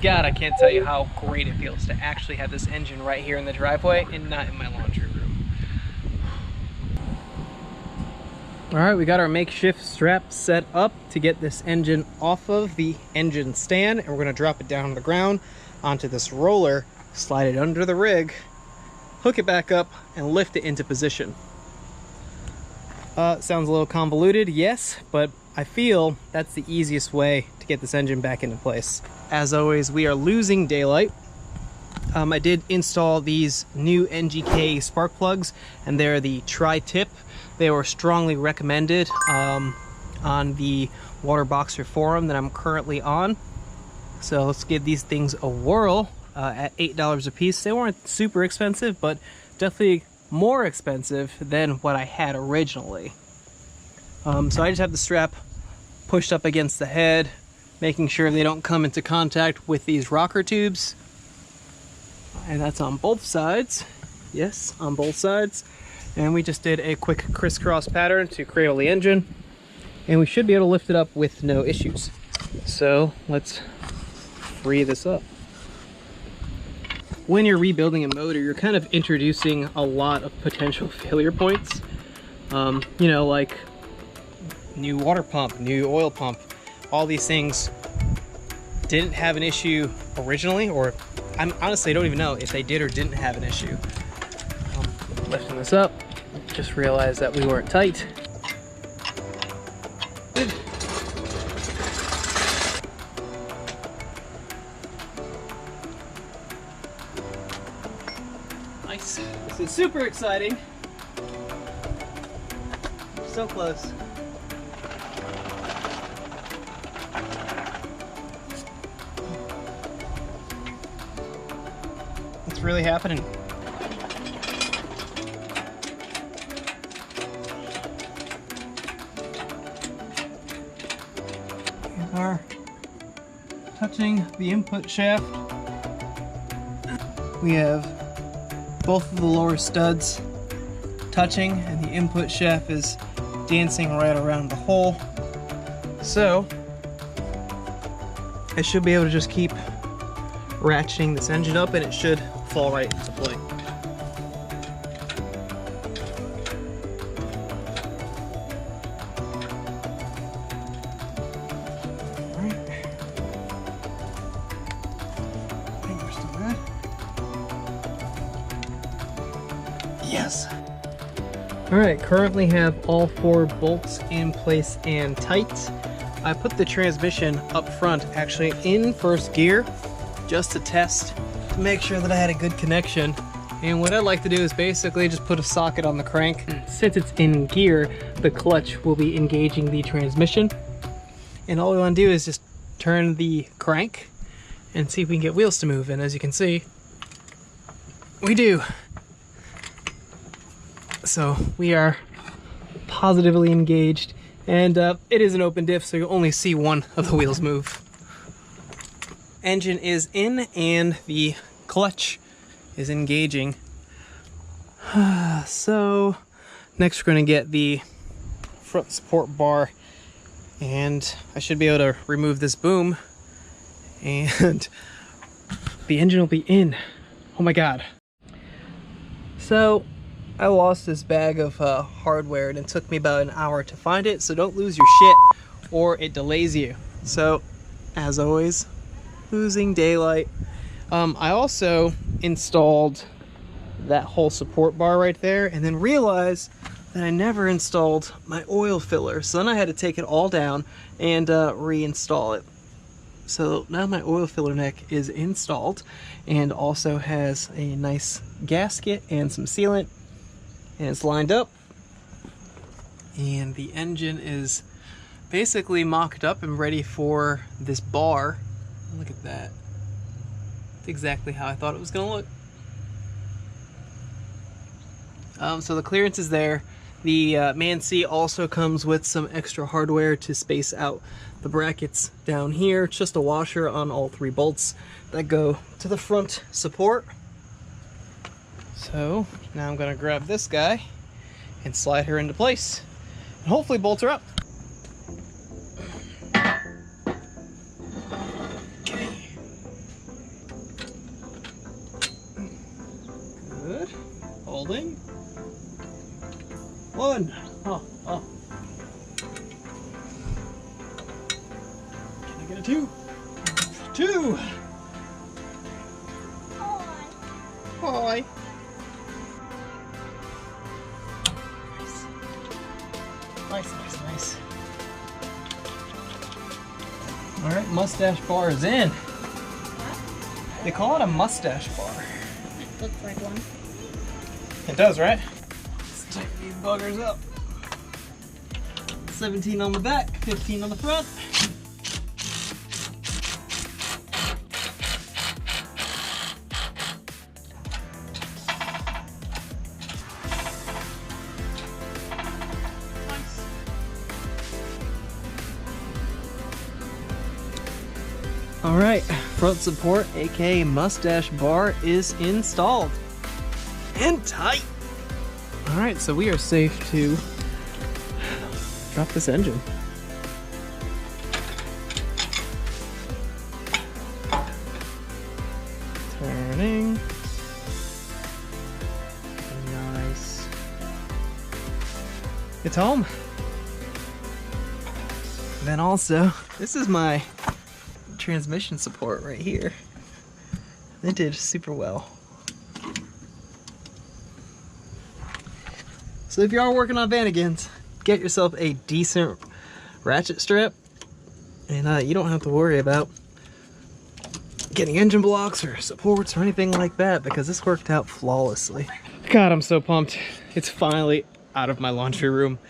God, I can't tell you how great it feels to actually have this engine right here in the driveway and not in my laundry room. All right, we got our makeshift strap set up to get this engine off of the engine stand, and we're gonna drop it down on the ground onto this roller, slide it under the rig, hook it back up, and lift it into position. Sounds a little convoluted, yes, but I feel that's the easiest way to get this engine back into place. As always, we are losing daylight. I did install these new NGK spark plugs, and they're the tri-tip. They were strongly recommended on the WaterBoxer forum that I'm currently on. So let's give these things a whirl at $8 a piece. They weren't super expensive, but definitely more expensive than what I had originally. So I just have the strap pushed up against the head, making sure they don't come into contact with these rocker tubes. And that's on both sides. Yes, on both sides. And we just did a quick crisscross pattern to cradle the engine, and we should be able to lift it up with no issues. So let's free this up. When you're rebuilding a motor, you're kind of introducing a lot of potential failure points. You know, like new water pump, new oil pump, all these things didn't have an issue originally, or I honestly don't even know if they did or didn't have an issue. Lifting this up, just realized that we weren't tight. Nice. This is super exciting. So close. It's really happening. Are touching the input shaft. We have both of the lower studs touching, and the input shaft is dancing right around the hole. So I should be able to just keep ratcheting this engine up, and it should fall right into place. Yes. All right, currently have all 4 bolts in place and tight. I put the transmission up front, actually in first gear, just to test, to make sure that I had a good connection. And what I'd like to do is basically just put a socket on the crank. Since it's in gear, the clutch will be engaging the transmission. And all we want to do is just turn the crank and see if we can get wheels to move. And as you can see, we do. So we are positively engaged, and it is an open diff, so you'll only see one of the wheels move. Engine is in, and the clutch is engaging. So next we're going to get the front support bar, and I should be able to remove this boom, and the engine will be in. Oh my god. So I lost this bag of hardware, and it took me about an hour to find it, so don't lose your shit or it delays you. So as always, losing daylight. I also installed that whole support bar right there, and then realized that I never installed my oil filler, so then I had to take it all down and reinstall it. So now my oil filler neck is installed, and also has a nice gasket and some sealant, and it's lined up, and the engine is basically mocked up and ready for this bar. Look at that. It's exactly how I thought it was gonna look. So the clearance is there. The man seat also comes with some extra hardware to space out the brackets down here. It's just a washer on all 3 bolts that go to the front support. So now I'm gonna grab this guy and slide her into place, and hopefully bolt her up. Okay. Bling. One. Oh, oh. Can I get a two? Two. Hi. Nice, nice, nice. All right, mustache bar is in. What? They call it a mustache bar. It looks like one. It does, right? Let's tighten these buggers up. 17 on the back, 15 on the front. All right, front support, aka mustache bar, is installed and tight. All right, so we are safe to drop this engine. Turning. Nice. It's home. Then also, this is my transmission support right here. It did super well. So if you are working on Vanagons, get yourself a decent ratchet strap, and you don't have to worry about getting engine blocks or supports or anything like that, because this worked out flawlessly. God, I'm so pumped. It's finally out of my laundry room.